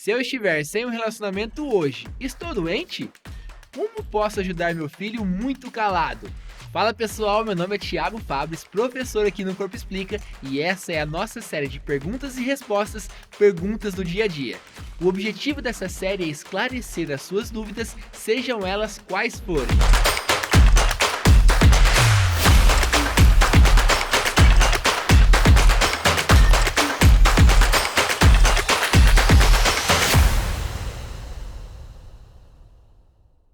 Se eu estiver sem um relacionamento hoje, estou doente? Como posso ajudar meu filho muito calado? Fala pessoal, meu nome é Thiago Fabres, professor aqui no Corpo Explica, e essa é a nossa série de perguntas e respostas, perguntas do dia a dia. O objetivo dessa série é esclarecer as suas dúvidas, sejam elas quais forem.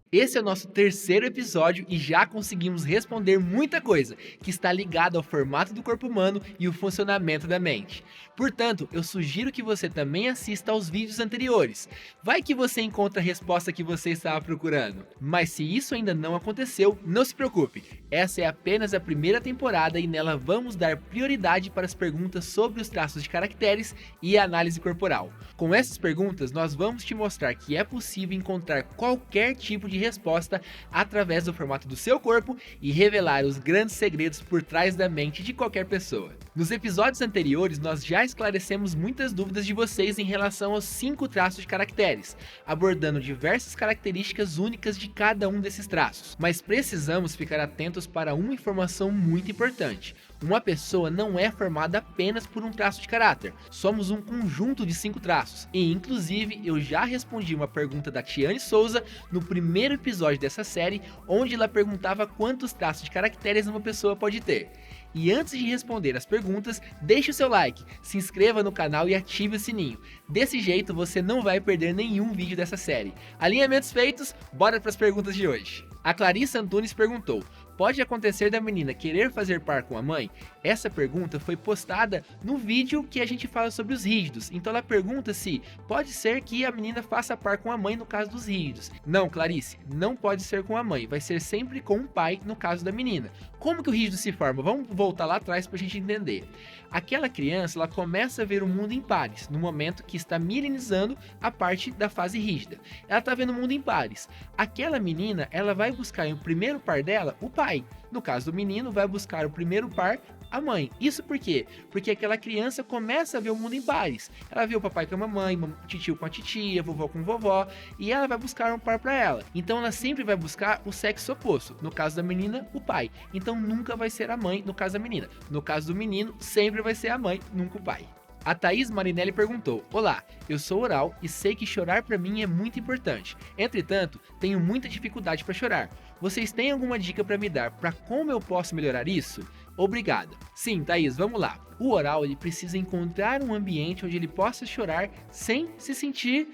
Esse é o nosso terceiro episódio e já conseguimos responder muita coisa que está ligada ao formato do corpo humano e o funcionamento da mente. Portanto, eu sugiro que você também assista aos vídeos anteriores. Vai que você encontra a resposta que você estava procurando. Mas se isso ainda não aconteceu, não se preocupe. Essa é apenas a primeira temporada e nela vamos dar prioridade para as perguntas sobre os traços de caracteres e a análise corporal. Com essas perguntas, nós vamos te mostrar que é possível encontrar qualquer tipo de resposta através do formato do seu corpo e revelar os grandes segredos por trás da mente de qualquer pessoa. Nos episódios anteriores, nós já esclarecemos muitas dúvidas de vocês em relação aos 5 traços de caracteres, abordando diversas características únicas de cada um desses traços. Mas precisamos ficar atentos para uma informação muito importante. Uma pessoa não é formada apenas por um traço de caráter, somos um conjunto de 5 traços. E inclusive eu já respondi uma pergunta da Tiane Souza no primeiro episódio dessa série, onde ela perguntava quantos traços de caracteres uma pessoa pode ter. E antes de responder as perguntas, deixe o seu like, se inscreva no canal e ative o sininho. Desse jeito você não vai perder nenhum vídeo dessa série. Alinhamentos feitos, bora para as perguntas de hoje. A Clarissa Antunes perguntou: pode acontecer da menina querer fazer par com a mãe? Essa pergunta foi postada no vídeo que a gente fala sobre os rígidos. Então ela pergunta se pode ser que a menina faça par com a mãe no caso dos rígidos. Não, Clarice, não pode ser com a mãe, vai ser sempre com o pai no caso da menina. Como que o rígido se forma? Vamos voltar lá atrás para a gente entender. Aquela criança, ela começa a ver o mundo em pares, no momento que está milenizando a parte da fase rígida. Ela está vendo o mundo em pares. Aquela menina, ela vai buscar o primeiro par dela, o pai. No caso do menino, vai buscar o primeiro par, a mãe. Isso por quê? Porque aquela criança começa a ver o mundo em pares. Ela vê o papai com a mamãe, titio com a titia, vovó com vovó, e ela vai buscar um par para ela. Então ela sempre vai buscar o sexo oposto. No caso da menina, o pai. Então nunca vai ser a mãe no caso da menina. No caso do menino, sempre vai ser a mãe, nunca o pai. A Thaís Marinelli perguntou: olá, eu sou oral e sei que chorar para mim é muito importante. Entretanto, tenho muita dificuldade para chorar. Vocês têm alguma dica para me dar para como eu posso melhorar isso? Obrigada. Sim, Thaís, vamos lá. O oral ele precisa encontrar um ambiente onde ele possa chorar sem se sentir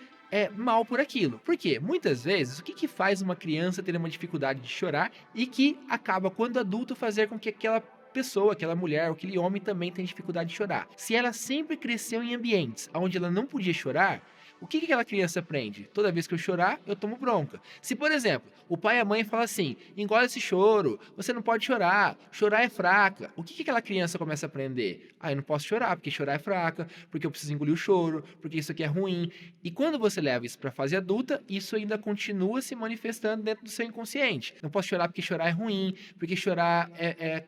mal por aquilo. Por quê? Muitas vezes, o que faz uma criança ter uma dificuldade de chorar e que acaba, quando adulto, fazer com que aquela pessoa, aquela mulher, aquele homem também tem dificuldade de chorar? Se ela sempre cresceu em ambientes onde ela não podia chorar, o que aquela criança aprende? Toda vez que eu chorar, eu tomo bronca. Se, por exemplo, o pai e a mãe falam assim: engole esse choro, você não pode chorar, chorar é fraca. O que aquela criança começa a aprender? Eu não posso chorar, porque chorar é fraca, porque eu preciso engolir o choro, porque isso aqui é ruim. E quando você leva isso para a fase adulta, isso ainda continua se manifestando dentro do seu inconsciente. Não posso chorar porque chorar é ruim, porque chorar é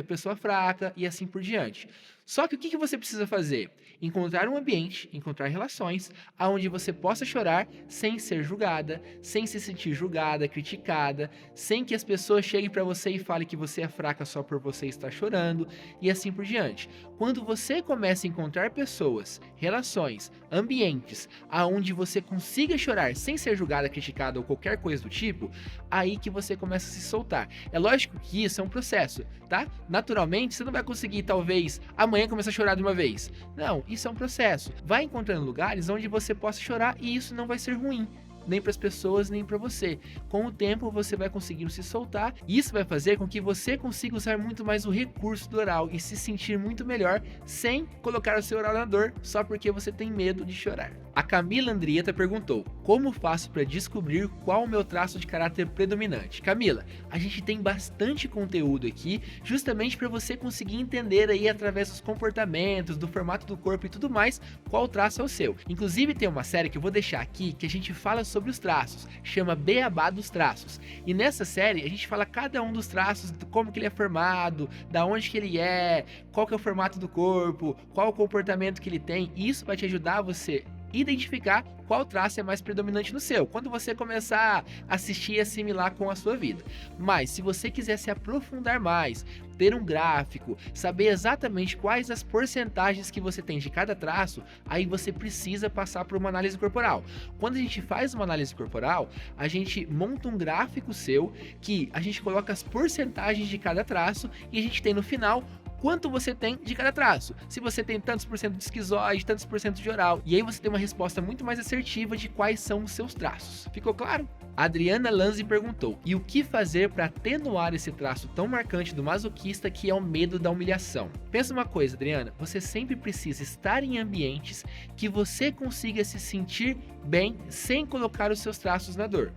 pessoa fraca e assim por diante. Só que o que você precisa fazer? Encontrar um ambiente, encontrar relações, onde você possa chorar sem ser julgada, sem se sentir julgada, criticada, sem que as pessoas cheguem para você e falem que você é fraca só por você estar chorando, e assim por diante. Quando você começa a encontrar pessoas, relações, ambientes, onde você consiga chorar sem ser julgada, criticada ou qualquer coisa do tipo, aí que você começa a se soltar. É lógico que isso é um processo, tá? Naturalmente, você não vai conseguir, talvez, amanhã começar a chorar de uma vez. Não, isso é um processo. Vai encontrando lugares onde você possa chorar e isso não vai ser ruim, nem para as pessoas, nem para você. Com o tempo você vai conseguindo se soltar e isso vai fazer com que você consiga usar muito mais o recurso do oral e se sentir muito melhor sem colocar o seu oral na dor só porque você tem medo de chorar. A Camila Andrieta perguntou: como faço para descobrir qual o meu traço de caráter predominante? Camila, a gente tem bastante conteúdo aqui justamente para você conseguir entender aí através dos comportamentos, do formato do corpo e tudo mais, qual traço é o seu. Inclusive tem uma série que eu vou deixar aqui que a gente fala sobre os traços, chama Beabá dos Traços. E nessa série a gente fala cada um dos traços, como que ele é formado, da onde que ele é, qual que é o formato do corpo, qual o comportamento que ele tem, e isso vai te ajudar você identificar qual traço é mais predominante no seu, quando você começar a assistir e assimilar com a sua vida. Mas se você quiser se aprofundar mais, ter um gráfico, saber exatamente quais as porcentagens que você tem de cada traço, aí você precisa passar por uma análise corporal. Quando a gente faz uma análise corporal, a gente monta um gráfico seu que a gente coloca as porcentagens de cada traço e a gente tem no final quanto você tem de cada traço. Se você tem tantos por cento de esquizoide, tantos por cento de oral. E aí você tem uma resposta muito mais assertiva de quais são os seus traços. Ficou claro? A Adriana Lanzi perguntou: e o que fazer para atenuar esse traço tão marcante do masoquista que é o medo da humilhação? Pensa uma coisa, Adriana, você sempre precisa estar em ambientes que você consiga se sentir bem sem colocar os seus traços na dor.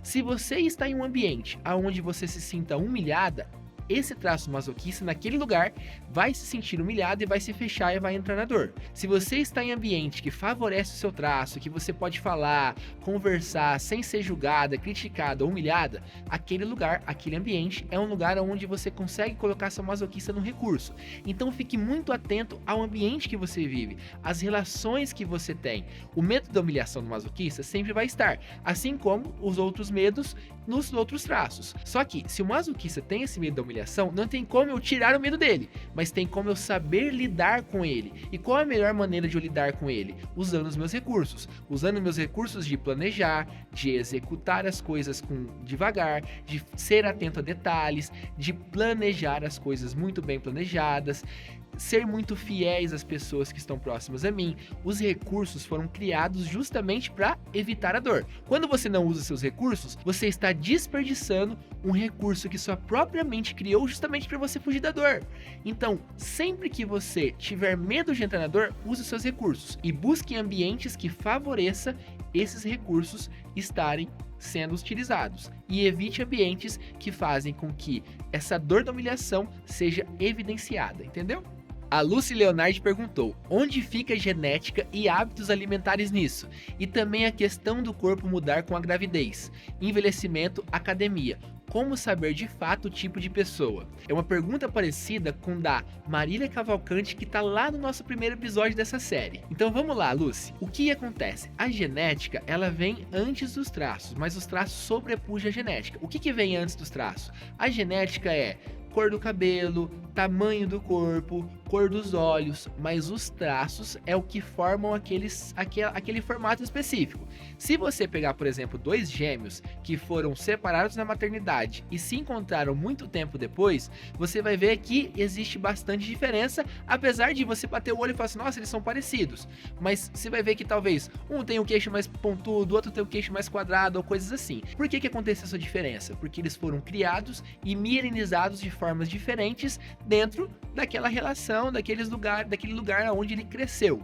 Se você está em um ambiente onde você se sinta humilhada, esse traço masoquista naquele lugar vai se sentir humilhado e vai se fechar e vai entrar na dor. Se você está em ambiente que favorece o seu traço, que você pode falar, conversar sem ser julgada, criticada ou humilhada, aquele lugar, aquele ambiente é um lugar onde você consegue colocar seu masoquista no recurso. Então fique muito atento ao ambiente que você vive, às relações que você tem. O medo da humilhação do masoquista sempre vai estar, assim como os outros medos nos outros traços. Só que se o masoquista tem esse medo da humilhação, não tem como eu tirar o medo dele, mas tem como eu saber lidar com ele. E qual é a melhor maneira de eu lidar com ele? Usando os meus recursos. Usando meus recursos de planejar, de executar as coisas devagar, de ser atento a detalhes, de planejar as coisas muito bem planejadas, ser muito fiéis às pessoas que estão próximas a mim. Os recursos foram criados justamente para evitar a dor. Quando você não usa seus recursos, você está desperdiçando um recurso que sua própria mente criou justamente para você fugir da dor. Então, sempre que você tiver medo de entrar na dor, use os seus recursos e busque ambientes que favoreça esses recursos estarem sendo utilizados, e evite ambientes que fazem com que essa dor da humilhação seja evidenciada, entendeu? A Lucy Leonardi perguntou: onde fica a genética e hábitos alimentares nisso? E também a questão do corpo mudar com a gravidez, envelhecimento, academia. Como saber de fato o tipo de pessoa? É uma pergunta parecida com da Marília Cavalcante, que está lá no nosso primeiro episódio dessa série. Então vamos lá, Lucy. O que acontece? A genética, ela vem antes dos traços, mas os traços sobrepujam a genética. O que vem antes dos traços? A genética é cor do cabelo, tamanho do corpo, cor dos olhos, mas os traços é o que formam aquele formato específico. Se você pegar, por exemplo, dois gêmeos que foram separados na maternidade e se encontraram muito tempo depois, você vai ver que existe bastante diferença, apesar de você bater o olho e falar assim, nossa, eles são parecidos. Mas você vai ver que talvez um tem o queixo mais pontudo, o outro tem o queixo mais quadrado ou coisas assim. Por que acontece essa diferença? Porque eles foram criados e mirinizados de formas diferentes dentro daquela relação, daquele lugar onde ele cresceu.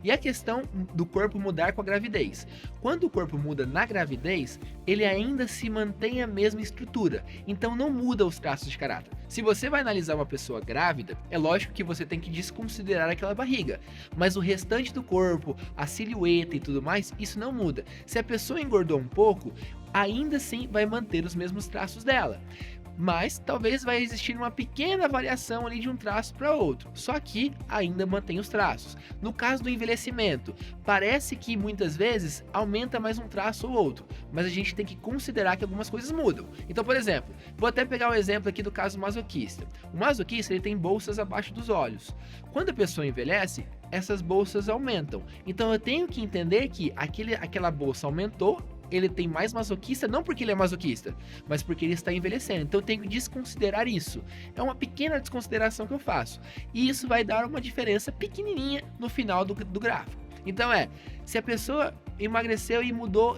E a questão do corpo mudar com a gravidez. Quando o corpo muda na gravidez, ele ainda se mantém a mesma estrutura, então não muda os traços de caráter. Se você vai analisar uma pessoa grávida, é lógico que você tem que desconsiderar aquela barriga, mas o restante do corpo, a silhueta e tudo mais, isso não muda. Se a pessoa engordou um pouco, ainda assim vai manter os mesmos traços dela. Mas talvez vai existir uma pequena variação ali de um traço para outro, só que ainda mantém os traços. No caso do envelhecimento, parece que muitas vezes aumenta mais um traço ou outro, mas a gente tem que considerar que algumas coisas mudam. Então, por exemplo, vou até pegar um exemplo aqui do caso masoquista. O masoquista, ele tem bolsas abaixo dos olhos. Quando a pessoa envelhece, essas bolsas aumentam. Então eu tenho que entender que aquela bolsa aumentou, ele tem mais masoquista, não porque ele é masoquista, mas porque ele está envelhecendo. Então eu tenho que desconsiderar isso. É uma pequena desconsideração que eu faço. E isso vai dar uma diferença pequenininha no final do gráfico. Então se a pessoa emagreceu e mudou,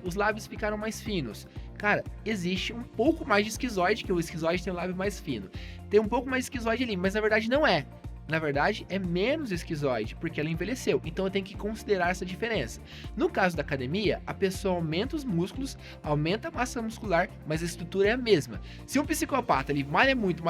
os lábios ficaram mais finos. Cara, existe um pouco mais de esquizoide, que o esquizoide tem o lábio mais fino. Tem um pouco mais de esquizoide ali, mas na verdade não é. Na verdade, é menos esquizoide, porque ela envelheceu. Então eu tenho que considerar essa diferença. No caso da academia, a pessoa aumenta os músculos, aumenta a massa muscular, mas a estrutura é a mesma. Se um psicopata ele malha muito,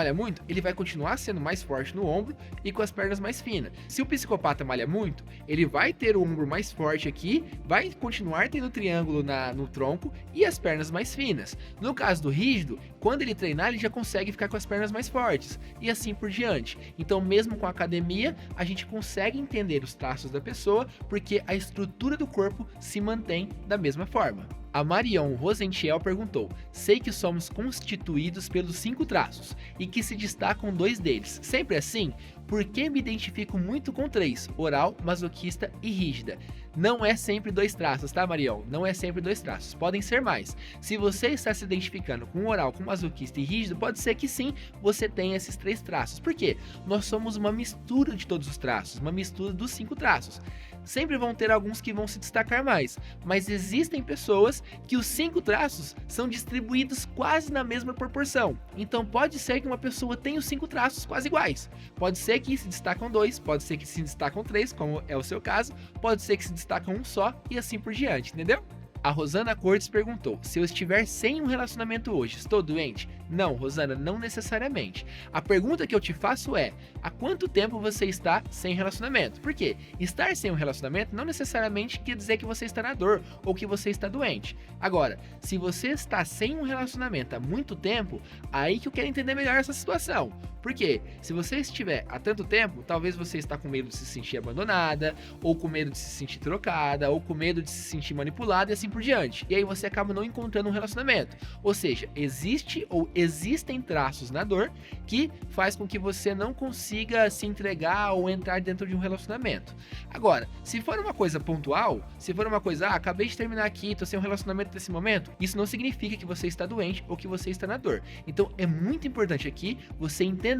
ele vai continuar sendo mais forte no ombro e com as pernas mais finas. Se o psicopata malha muito, ele vai ter o ombro mais forte aqui, vai continuar tendo triângulo no tronco e as pernas mais finas. No caso do rígido, quando ele treinar, ele já consegue ficar com as pernas mais fortes e assim por diante. Então, mesmo com a academia, a gente consegue entender os traços da pessoa porque a estrutura do corpo se mantém da mesma forma. A Marion Rosentiel perguntou: sei que somos constituídos pelos 5 traços e que se destacam 2 deles. Sempre assim? Por que me identifico muito com 3? Oral, masoquista e rígida. Não é sempre 2 traços, tá, Marion? Não é sempre 2 traços. Podem ser mais. Se você está se identificando com oral, com masoquista e rígido, pode ser que sim, você tenha esses 3 traços. Por quê? Nós somos uma mistura de todos os traços, uma mistura dos 5 traços. Sempre vão ter alguns que vão se destacar mais, mas existem pessoas que os 5 traços são distribuídos quase na mesma proporção. Então pode ser que uma pessoa tenha os 5 traços quase iguais. Pode ser que se destacam 2, pode ser que se destacam 3, como é o seu caso, pode ser que se destacam um só e assim por diante, entendeu? A Rosana Cortes perguntou: se eu estiver sem um relacionamento hoje, estou doente? Não, Rosana, não necessariamente. A pergunta que eu te faço é: há quanto tempo você está sem relacionamento? Por quê? Estar sem um relacionamento não necessariamente quer dizer que você está na dor ou que você está doente. Agora, se você está sem um relacionamento há muito tempo, aí que eu quero entender melhor essa situação. Por quê? Se você estiver há tanto tempo, talvez você está com medo de se sentir abandonada, ou com medo de se sentir trocada, ou com medo de se sentir manipulada e assim por diante. E aí você acaba não encontrando um relacionamento. Ou seja, existe ou existem traços na dor que faz com que você não consiga se entregar ou entrar dentro de um relacionamento. Agora, se for uma coisa pontual, se for uma coisa, acabei de terminar aqui, tô sem um relacionamento nesse momento, isso não significa que você está doente ou que você está na dor. Então é muito importante aqui você entender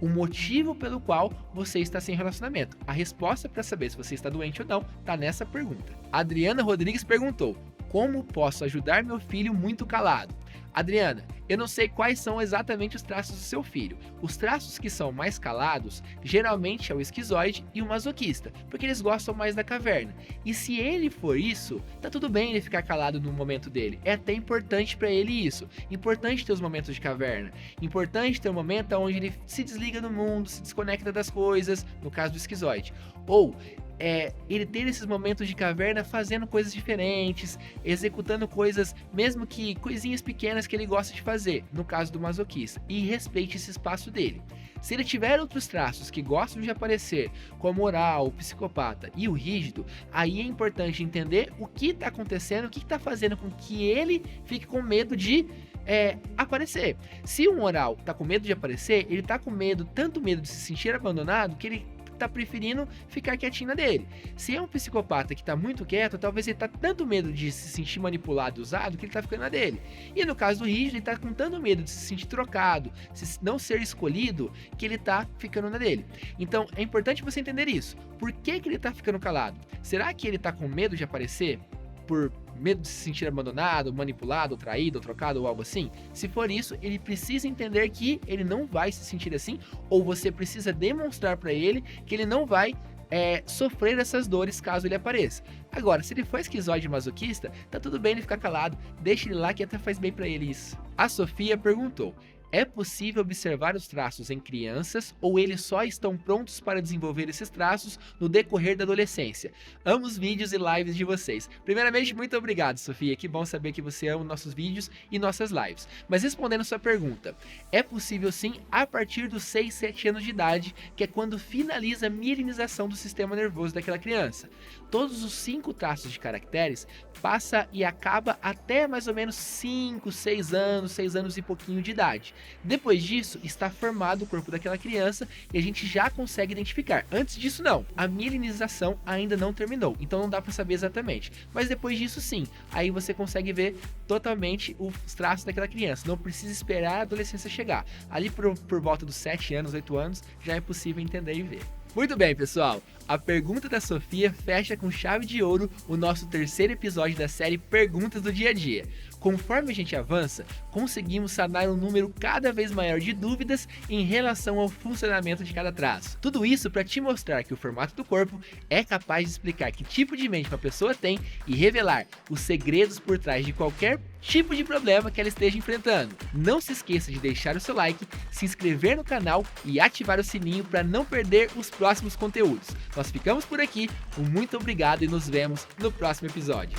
o motivo pelo qual você está sem relacionamento. A resposta para saber se você está doente ou não está nessa pergunta. A Adriana Rodrigues perguntou: como posso ajudar meu filho muito calado? Adriana, eu não sei quais são exatamente os traços do seu filho. Os traços que são mais calados, geralmente é o esquizoide e o masoquista, porque eles gostam mais da caverna. E se ele for isso, tá tudo bem ele ficar calado no momento dele. É até importante para ele isso. Importante ter os momentos de caverna. Importante ter um momento onde ele se desliga do mundo, se desconecta das coisas, no caso do esquizoide. Ou ele ter esses momentos de caverna fazendo coisas diferentes, executando coisas, mesmo que coisinhas pequenas que ele gosta de fazer, no caso do masoquista, e respeite esse espaço dele. Se ele tiver outros traços que gostam de aparecer, como o oral, o psicopata e o rígido, aí é importante entender o que está acontecendo, o que está fazendo com que ele fique com medo de aparecer. Se um oral tá com medo de aparecer, ele tá com medo, tanto medo de se sentir abandonado, que ele tá preferindo ficar quietinho na dele. Se é um psicopata que tá muito quieto, talvez ele tá tanto medo de se sentir manipulado e usado que ele tá ficando na dele. E no caso do rígido, ele tá com tanto medo de se sentir trocado, se não ser escolhido, que ele tá ficando na dele. Então é importante você entender isso. Por que ele tá ficando calado? Será que ele tá com medo de aparecer por medo de se sentir abandonado, manipulado, traído, trocado ou algo assim? Se for isso, ele precisa entender que ele não vai se sentir assim, ou você precisa demonstrar para ele que ele não vai sofrer essas dores caso ele apareça. Agora, se ele for esquizoide masoquista, tá tudo bem ele ficar calado, deixa ele lá que até faz bem para ele isso. A Sofia perguntou: é possível observar os traços em crianças ou eles só estão prontos para desenvolver esses traços no decorrer da adolescência? Amo os vídeos e lives de vocês. Primeiramente, muito obrigado, Sofia. Que bom saber que você ama nossos vídeos e nossas lives. Mas respondendo sua pergunta, é possível sim a partir dos 6, 7 anos de idade, que é quando finaliza a mielinização do sistema nervoso daquela criança. Todos os 5 traços de caracteres passa e acaba até mais ou menos 5, 6 anos e pouquinho de idade. Depois disso, está formado o corpo daquela criança e a gente já consegue identificar. Antes disso, não. A mielinização ainda não terminou, então não dá para saber exatamente. Mas depois disso, sim. Aí você consegue ver totalmente os traços daquela criança. Não precisa esperar a adolescência chegar. Ali por volta dos 7 anos, 8 anos, já é possível entender e ver. Muito bem, pessoal. A pergunta da Sofia fecha com chave de ouro o nosso 3º episódio da série Perguntas do Dia a Dia. Conforme a gente avança, conseguimos sanar um número cada vez maior de dúvidas em relação ao funcionamento de cada traço. Tudo isso para te mostrar que o formato do corpo é capaz de explicar que tipo de mente uma pessoa tem e revelar os segredos por trás de qualquer tipo de problema que ela esteja enfrentando. Não se esqueça de deixar o seu like, se inscrever no canal e ativar o sininho para não perder os próximos conteúdos. Nós ficamos por aqui, um muito obrigado e nos vemos no próximo episódio.